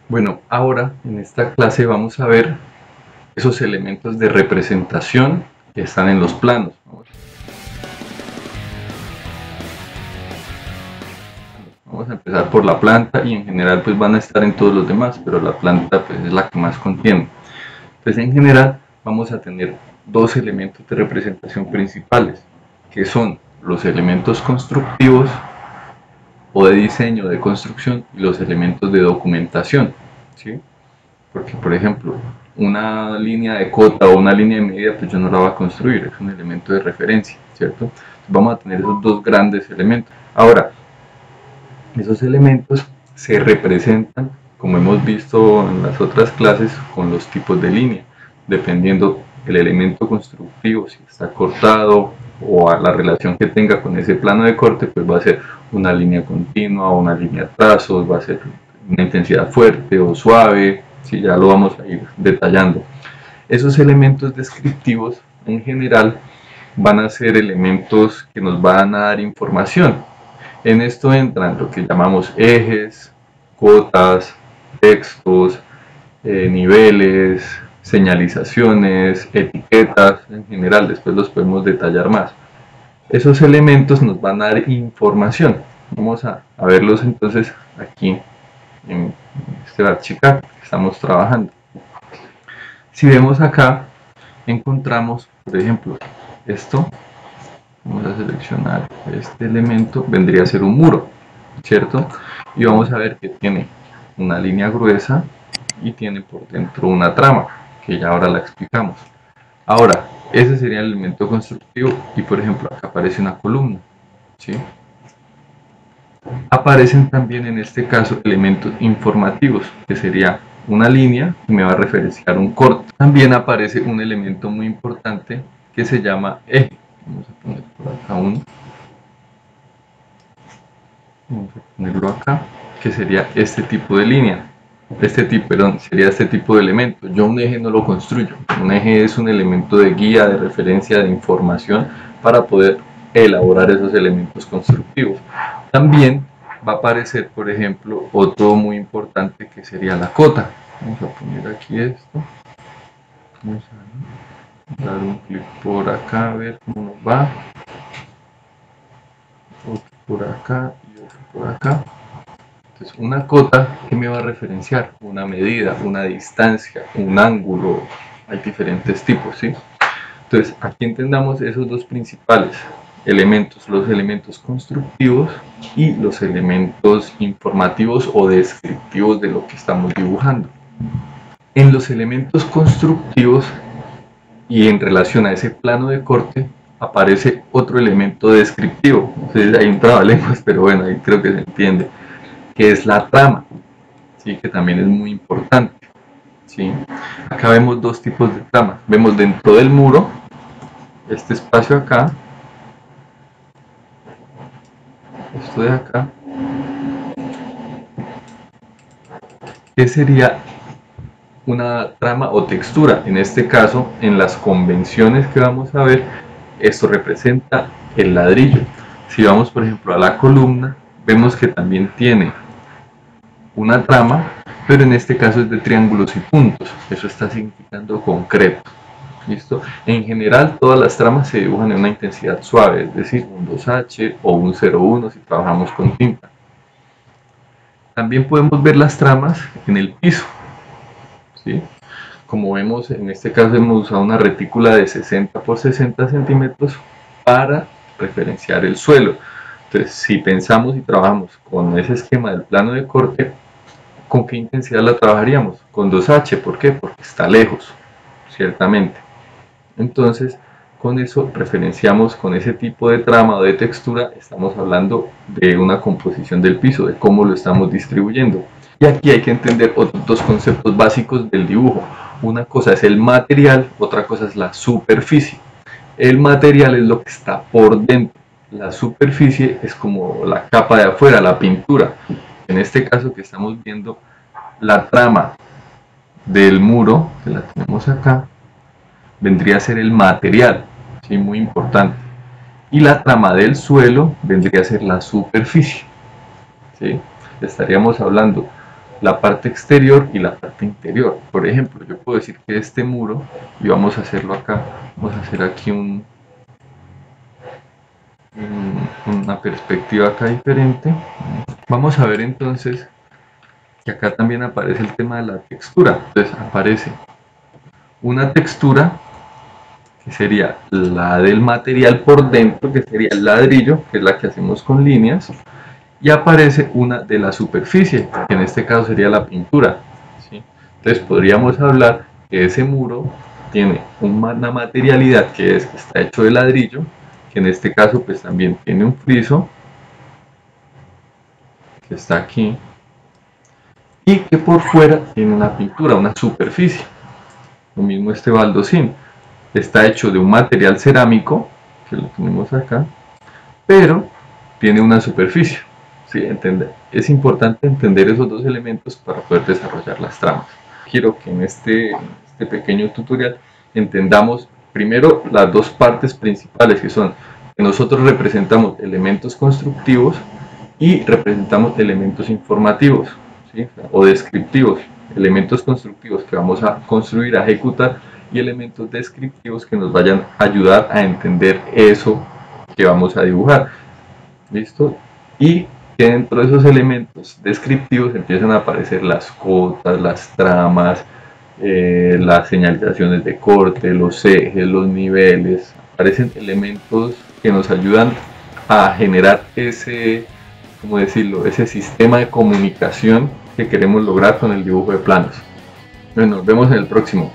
Bueno, ahora en esta clase vamos a ver esos elementos de representación que están en los planos. Vamos a empezar por la planta y en general pues van a estar en todos los demás, pero la planta pues es la que más contiene. Entonces en general vamos a tener dos elementos de representación principales, que son los elementos constructivos o de diseño de construcción y los elementos de documentación, ¿sí? Porque por ejemplo una línea de cota o una línea de medida pues yo no la voy a construir, es un elemento de referencia, ¿cierto? Entonces, vamos a tener esos dos grandes elementos. Ahora, esos elementos se representan, como hemos visto en las otras clases, con los tipos de línea, dependiendo el elemento constructivo, si está cortado o a la relación que tenga con ese plano de corte, pues va a ser una línea continua o una línea de trazos, va a ser una intensidad fuerte o suave, si ya lo vamos a ir detallando. Esos elementos descriptivos en general van a ser elementos que nos van a dar información. En esto entran lo que llamamos ejes, cotas, textos, niveles, señalizaciones, etiquetas, en general, después los podemos detallar más. Esos elementos nos van a dar información. Vamos a verlos entonces aquí en este archicar que estamos trabajando. Si vemos acá, encontramos, por ejemplo, esto. Vamos a seleccionar este elemento, vendría a ser un muro, ¿cierto? Y vamos a ver que tiene una línea gruesa y tiene por dentro una trama, que ya ahora la explicamos. Ahora, ese sería el elemento constructivo y por ejemplo acá aparece una columna, ¿sí? Aparecen también en este caso elementos informativos, que sería una línea que me va a referenciar un corte. También aparece un elemento muy importante que se llama eje. Vamos a poner por acá uno. Vamos a ponerlo acá, que sería este tipo de línea. Sería este tipo de elemento. Yo un eje no lo construyo. Un eje es un elemento de guía, de referencia, de información para poder elaborar esos elementos constructivos. También va a aparecer, por ejemplo, otro muy importante que sería la cota. Vamos a poner aquí esto. Vamos a dar un clic por acá, a ver cómo nos va. Otro por acá y otro por acá. Entonces, una cota que me va a referenciar una medida, una distancia, un ángulo, hay diferentes tipos, ¿sí? Entonces, aquí entendamos esos dos principales elementos, los elementos constructivos y los elementos informativos o descriptivos de lo que estamos dibujando. En los elementos constructivos y en relación a ese plano de corte aparece otro elemento descriptivo. Entonces, hay un trabalenguas, pero bueno, ahí creo que se entiende, que es la trama, ¿sí? Que también es muy importante, ¿sí? Acá vemos dos tipos de tramas. Vemos dentro del muro, este espacio acá, esto de acá, que sería una trama o textura. En este caso, en las convenciones que vamos a ver, esto representa el ladrillo. Si vamos, por ejemplo, a la columna, vemos que también tiene una trama, pero en este caso es de triángulos y puntos. Eso está significando concreto. ¿Listo? En general, todas las tramas se dibujan en una intensidad suave, es decir, un 2H o un 0,1 si trabajamos con tinta. También podemos ver las tramas en el piso, ¿sí? Como vemos, en este caso hemos usado una retícula de 60 por 60 centímetros para referenciar el suelo. Entonces, si pensamos y trabajamos con ese esquema del plano de corte, ¿con qué intensidad la trabajaríamos? Con 2H, ¿por qué? Porque está lejos, ciertamente. Entonces, con eso referenciamos con ese tipo de trama o de textura, estamos hablando de una composición del piso, de cómo lo estamos distribuyendo. Y aquí hay que entender otros dos conceptos básicos del dibujo. Una cosa es el material, otra cosa es la superficie. El material es lo que está por dentro. La superficie es como la capa de afuera, la pintura. En este caso que estamos viendo, la trama del muro, que la tenemos acá, vendría a ser el material, ¿sí? Muy importante. Y la trama del suelo vendría a ser la superficie, ¿sí? Estaríamos hablando la parte exterior y la parte interior. Por ejemplo, yo puedo decir que este muro, y vamos a hacerlo acá, vamos a hacer aquí una perspectiva acá diferente. Vamos a ver entonces que acá también aparece el tema de la textura. Entonces aparece una textura que sería la del material por dentro, que sería el ladrillo, que es la que hacemos con líneas, y aparece una de la superficie, que en este caso sería la pintura, ¿sí? Entonces podríamos hablar que ese muro tiene una materialidad que está hecho de ladrillo, que en este caso pues también tiene un friso, que está aquí, y que por fuera tiene una pintura, una superficie. Lo mismo este baldosín, está hecho de un material cerámico, que lo tenemos acá, pero tiene una superficie. ¿Sí? Es importante entender esos dos elementos para poder desarrollar las tramas. Quiero que en este pequeño tutorial entendamos primero las dos partes principales, que son que nosotros representamos elementos constructivos y representamos elementos informativos, ¿sí? O descriptivos. Elementos constructivos que vamos a construir, a ejecutar, y elementos descriptivos que nos vayan a ayudar a entender eso que vamos a dibujar. ¿Listo? Y que dentro de esos elementos descriptivos empiezan a aparecer las cotas, las tramas, las señalizaciones de corte, los ejes, los niveles. Aparecen elementos que nos ayudan a generar ese, ¿cómo decirlo?, ese sistema de comunicación que queremos lograr con el dibujo de planos. Bueno, nos vemos en el próximo.